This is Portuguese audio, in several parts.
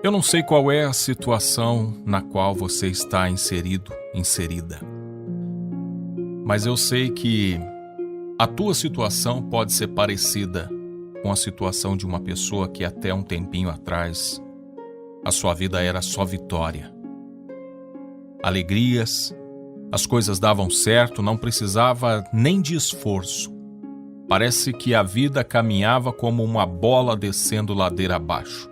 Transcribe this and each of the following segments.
Eu não sei qual é a situação na qual você está inserido, inserida. Mas eu sei que a tua situação pode ser parecida com a situação de uma pessoa que até um tempinho atrás a sua vida era só vitória. Alegrias, as coisas davam certo, não precisava nem de esforço. Parece que a vida caminhava como uma bola descendo ladeira abaixo.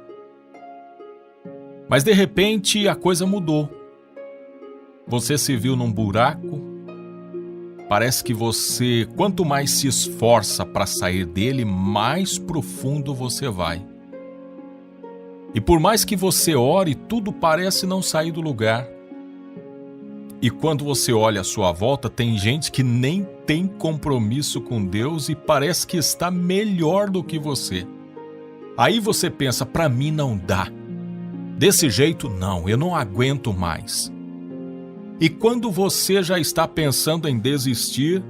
Mas de repente a coisa mudou. Você se viu num buraco. Parece que você, quanto mais se esforça para sair dele, mais profundo você vai. E por mais que você ore, tudo parece não sair do lugar. E quando você olha à sua volta, tem gente que nem tem compromisso com Deus e parece que está melhor do que você. Aí você pensa, para mim não dá. Desse jeito não, eu não aguento mais. E quando você já está pensando em desistir,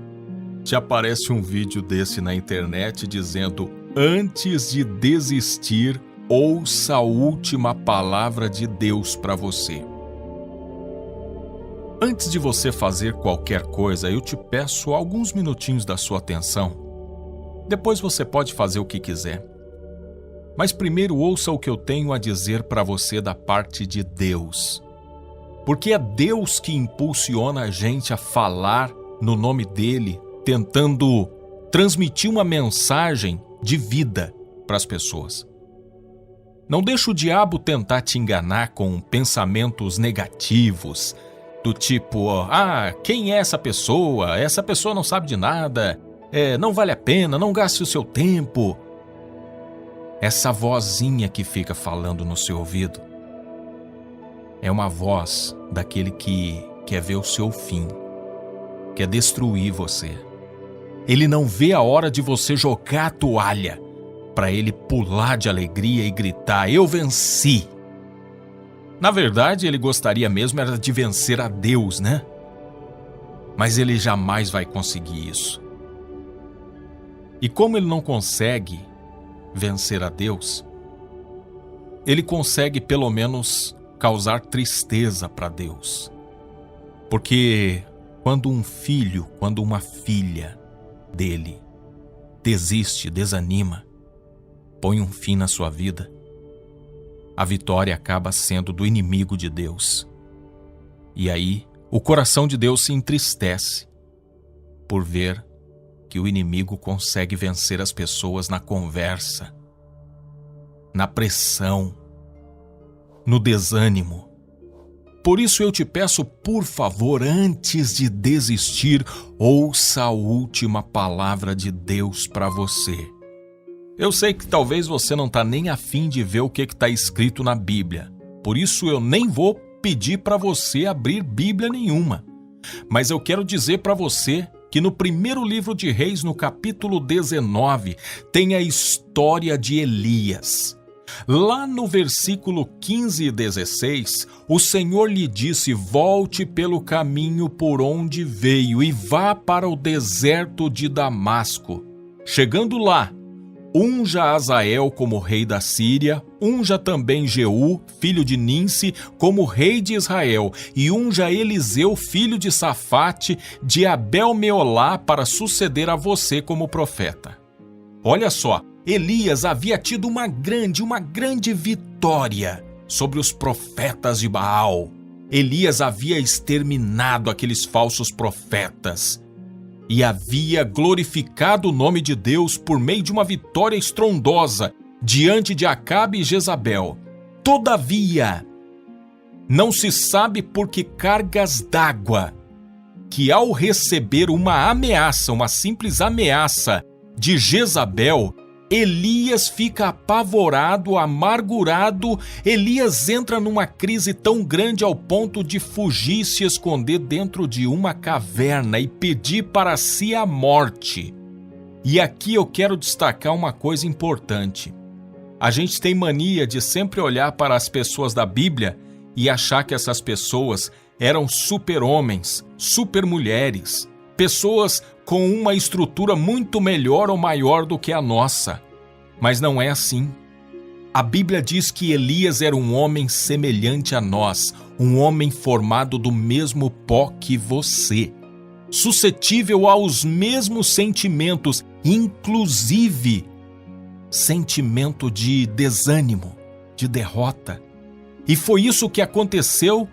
te aparece um vídeo desse na internet dizendo: antes de desistir, ouça a última palavra de Deus para você. Antes de você fazer qualquer coisa, eu te peço alguns minutinhos da sua atenção. Depois você pode fazer o que quiser. Mas primeiro ouça o que eu tenho a dizer para você da parte de Deus. Porque é Deus que impulsiona a gente a falar no nome dele, tentando transmitir uma mensagem de vida para as pessoas. Não deixa o diabo tentar te enganar com pensamentos negativos, do tipo, quem é essa pessoa? Essa pessoa não sabe de nada, não vale a pena, não gaste o seu tempo. Essa vozinha que fica falando no seu ouvido é uma voz daquele que quer ver o seu fim, quer destruir você. Ele não vê a hora de você jogar a toalha, para ele pular de alegria e gritar: eu venci! Na verdade, ele gostaria mesmo era de vencer a Deus, né? Mas ele jamais vai conseguir isso. E como ele não consegue vencer a Deus, ele consegue pelo menos causar tristeza para Deus. Porque quando um filho, quando uma filha dele desiste, desanima, põe um fim na sua vida, a vitória acaba sendo do inimigo de Deus. E aí, o coração de Deus se entristece por ver que o inimigo consegue vencer as pessoas na conversa, na pressão, no desânimo. Por isso eu te peço, por favor, antes de desistir, ouça a última palavra de Deus para você. Eu sei que talvez você não está nem afim de ver o que está escrito na Bíblia. Por isso eu nem vou pedir para você abrir Bíblia nenhuma. Mas eu quero dizer para você que no primeiro livro de Reis, no capítulo 19, tem a história de Elias. Lá no versículo 15 e 16, o Senhor lhe disse: volte pelo caminho por onde veio e vá para o deserto de Damasco. Chegando lá, unja Azael como rei da Síria, unja também Jeú, filho de Ninsi, como rei de Israel, e unja Eliseu, filho de Safate, de Abel-Meolá, para suceder a você como profeta. Olha só, Elias havia tido uma grande vitória sobre os profetas de Baal. Elias havia exterminado aqueles falsos profetas e havia glorificado o nome de Deus por meio de uma vitória estrondosa diante de Acabe e Jezabel. Todavia, não se sabe por que cargas d'água que, ao receber uma ameaça, uma simples ameaça de Jezabel, Elias fica apavorado, amargurado. Elias entra numa crise tão grande ao ponto de fugir e se esconder dentro de uma caverna e pedir para si a morte. E aqui eu quero destacar uma coisa importante. A gente tem mania de sempre olhar para as pessoas da Bíblia e achar que essas pessoas eram super-homens, super-mulheres, pessoas com uma estrutura muito melhor ou maior do que a nossa. Mas não é assim. A Bíblia diz que Elias era um homem semelhante a nós, um homem formado do mesmo pó que você, suscetível aos mesmos sentimentos, inclusive sentimento de desânimo, de derrota. E foi isso que aconteceu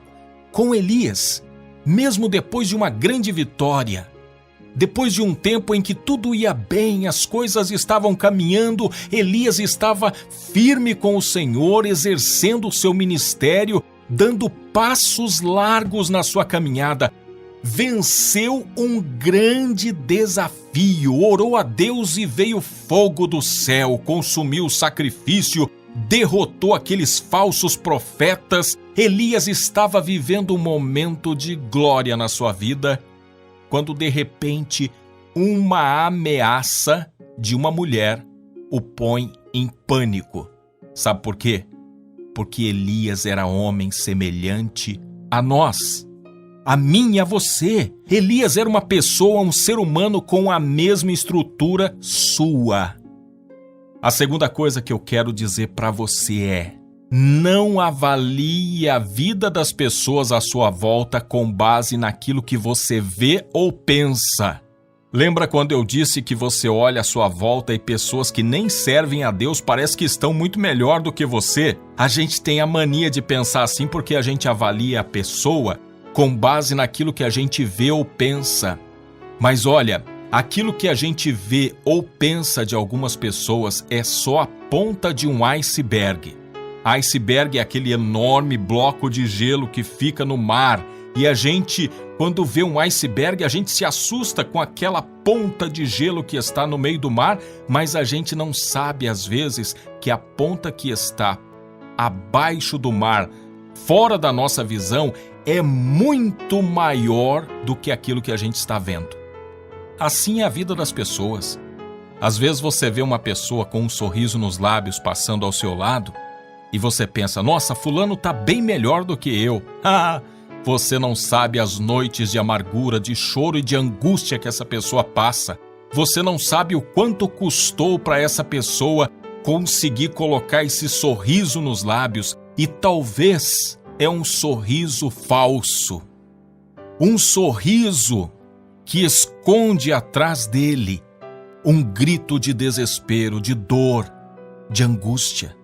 com Elias, mesmo depois de uma grande vitória. Depois de um tempo em que tudo ia bem, as coisas estavam caminhando, Elias estava firme com o Senhor, exercendo o seu ministério, dando passos largos na sua caminhada. Venceu um grande desafio, orou a Deus e veio fogo do céu, consumiu o sacrifício, derrotou aqueles falsos profetas. Elias estava vivendo um momento de glória na sua vida, quando de repente uma ameaça de uma mulher o põe em pânico. Sabe por quê? Porque Elias era homem semelhante a nós, a mim e a você. Elias era uma pessoa, um ser humano com a mesma estrutura sua. A segunda coisa que eu quero dizer para você é: não avalie a vida das pessoas à sua volta com base naquilo que você vê ou pensa. Lembra quando eu disse que você olha à sua volta e pessoas que nem servem a Deus parece que estão muito melhor do que você? A gente tem a mania de pensar assim porque a gente avalia a pessoa com base naquilo que a gente vê ou pensa. Mas olha, aquilo que a gente vê ou pensa de algumas pessoas é só a ponta de um iceberg. Iceberg é aquele enorme bloco de gelo que fica no mar. E a gente, quando vê um iceberg, a gente se assusta com aquela ponta de gelo que está no meio do mar, mas a gente não sabe, às vezes, que a ponta que está abaixo do mar, fora da nossa visão, é muito maior do que aquilo que a gente está vendo. Assim é a vida das pessoas. Às vezes você vê uma pessoa com um sorriso nos lábios passando ao seu lado, e você pensa: nossa, fulano está bem melhor do que eu. Você não sabe as noites de amargura, de choro e de angústia que essa pessoa passa. Você não sabe o quanto custou para essa pessoa conseguir colocar esse sorriso nos lábios. E talvez é um sorriso falso. Um sorriso que esconde atrás dele um grito de desespero, de dor, de angústia.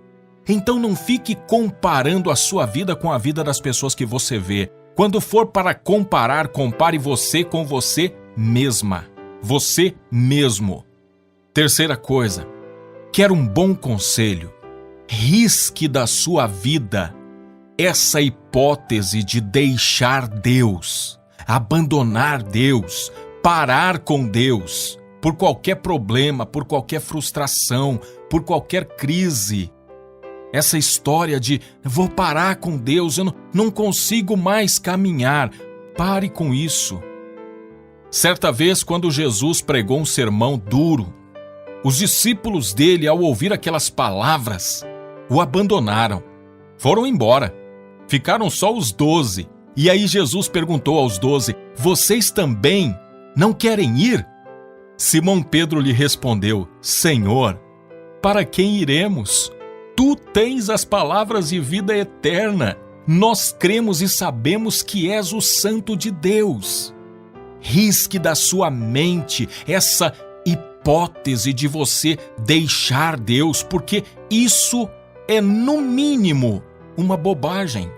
Então não fique comparando a sua vida com a vida das pessoas que você vê. Quando for para comparar, compare você com você mesma. Você mesmo. Terceira coisa, quer um bom conselho? Risque da sua vida essa hipótese de deixar Deus, abandonar Deus, parar com Deus, por qualquer problema, por qualquer frustração, por qualquer crise. Essa história de vou parar com Deus, eu não consigo mais caminhar. Pare com isso. Certa vez, quando Jesus pregou um sermão duro, os discípulos dele, ao ouvir aquelas palavras, o abandonaram. Foram embora. Ficaram só os 12. E aí Jesus perguntou aos 12, vocês também não querem ir? Simão Pedro lhe respondeu, Senhor, para quem iremos? Tu tens as palavras de vida eterna. Nós cremos e sabemos que és o Santo de Deus. Risque da sua mente essa hipótese de você deixar Deus, porque isso é, no mínimo, uma bobagem.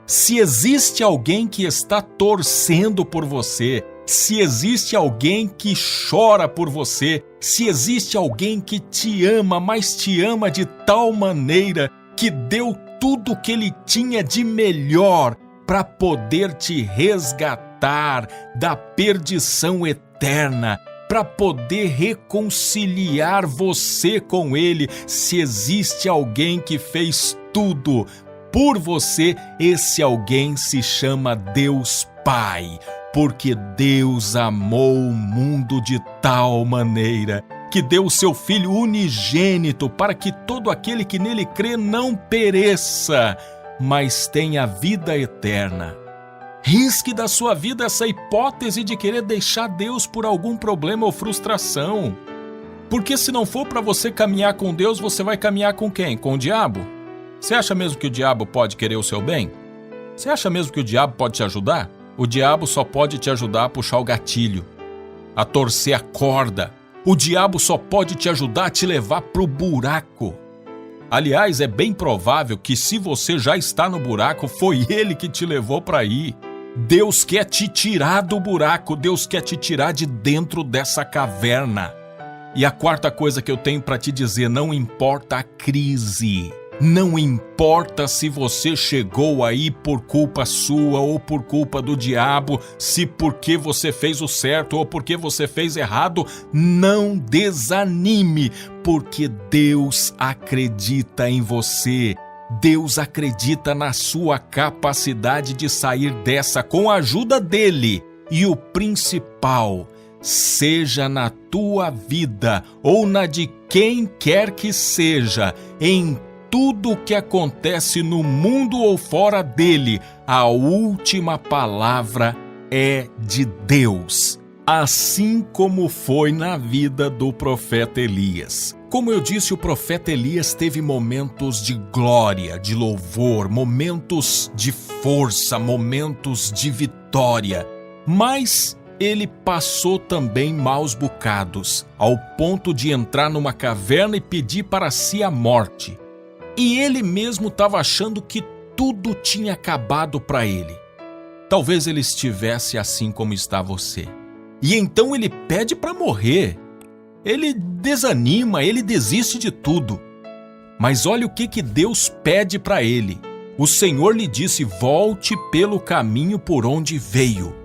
Se existe alguém que está torcendo por você, se existe alguém que chora por você, se existe alguém que te ama, mas te ama de tal maneira que deu tudo o que ele tinha de melhor para poder te resgatar da perdição eterna, para poder reconciliar você com ele, se existe alguém que fez tudo por você, esse alguém se chama Deus Pai. Porque Deus amou o mundo de tal maneira que deu o seu Filho unigênito para que todo aquele que nele crê não pereça, mas tenha vida eterna. Risque da sua vida essa hipótese de querer deixar Deus por algum problema ou frustração. Porque se não for para você caminhar com Deus, você vai caminhar com quem? Com o diabo? Você acha mesmo que o diabo pode querer o seu bem? Você acha mesmo que o diabo pode te ajudar? O diabo só pode te ajudar a puxar o gatilho, a torcer a corda. O diabo só pode te ajudar a te levar pro buraco. Aliás, é bem provável que se você já está no buraco, foi ele que te levou para aí. Deus quer te tirar do buraco, Deus quer te tirar de dentro dessa caverna. E a quarta coisa que eu tenho para te dizer, não importa a crise. Não importa se você chegou aí por culpa sua ou por culpa do diabo, se porque você fez o certo ou porque você fez errado, não desanime, porque Deus acredita em você. Deus acredita na sua capacidade de sair dessa com a ajuda dele. E o principal, seja na tua vida ou na de quem quer que seja, em tudo o que acontece no mundo ou fora dele, a última palavra é de Deus. Assim como foi na vida do profeta Elias. Como eu disse, o profeta Elias teve momentos de glória, de louvor, momentos de força, momentos de vitória. Mas ele passou também maus bocados, ao ponto de entrar numa caverna e pedir para si a morte. E ele mesmo estava achando que tudo tinha acabado para ele. Talvez ele estivesse assim como está você. E então ele pede para morrer. Ele desanima, ele desiste de tudo. Mas olha o que Deus pede para ele. O Senhor lhe disse: volte pelo caminho por onde veio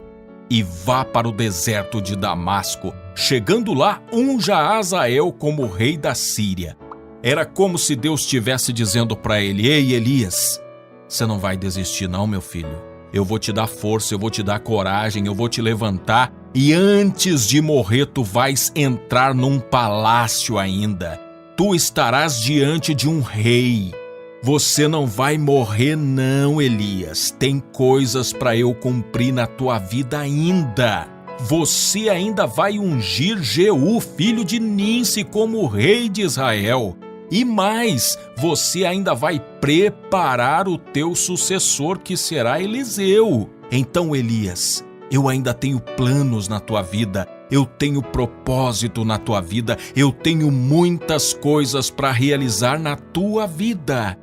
e vá para o deserto de Damasco. Chegando lá, unja Azael como rei da Síria. Era como se Deus estivesse dizendo para ele: ei, Elias, você não vai desistir não, meu filho. Eu vou te dar força, eu vou te dar coragem, eu vou te levantar e antes de morrer tu vais entrar num palácio ainda. Tu estarás diante de um rei. Você não vai morrer não, Elias. Tem coisas para eu cumprir na tua vida ainda. Você ainda vai ungir Jeú, filho de Ninsi, como rei de Israel. E mais, você ainda vai preparar o teu sucessor, que será Eliseu. Então, Elias, eu ainda tenho planos na tua vida, eu tenho propósito na tua vida, eu tenho muitas coisas para realizar na tua vida.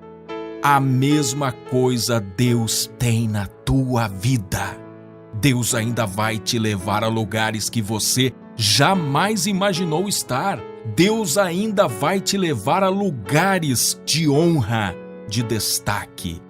A mesma coisa Deus tem na tua vida. Deus ainda vai te levar a lugares que você jamais imaginou estar. Deus ainda vai te levar a lugares de honra, de destaque.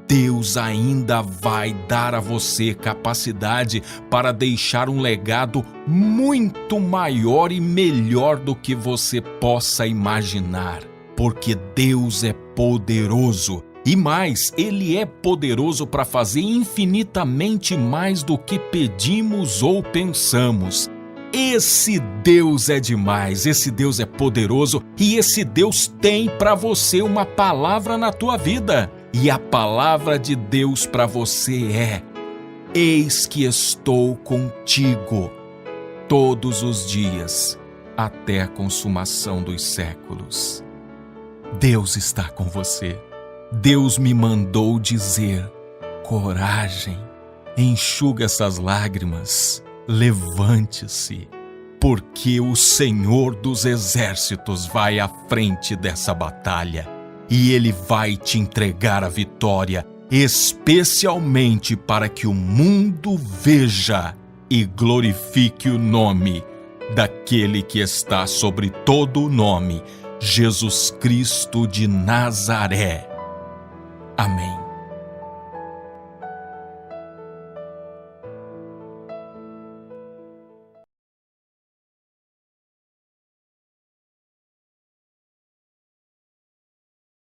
Deus ainda vai dar a você capacidade para deixar um legado muito maior e melhor do que você possa imaginar. Porque Deus é poderoso. E mais, Ele é poderoso para fazer infinitamente mais do que pedimos ou pensamos. Esse Deus é demais, esse Deus é poderoso e esse Deus tem para você uma palavra na tua vida. E a palavra de Deus para você é: eis que estou contigo todos os dias, até a consumação dos séculos. Deus está com você. Deus me mandou dizer: coragem, enxuga essas lágrimas, levante-se, porque o Senhor dos Exércitos vai à frente dessa batalha e Ele vai te entregar a vitória, especialmente para que o mundo veja e glorifique o nome daquele que está sobre todo o nome, Jesus Cristo de Nazaré. Amém.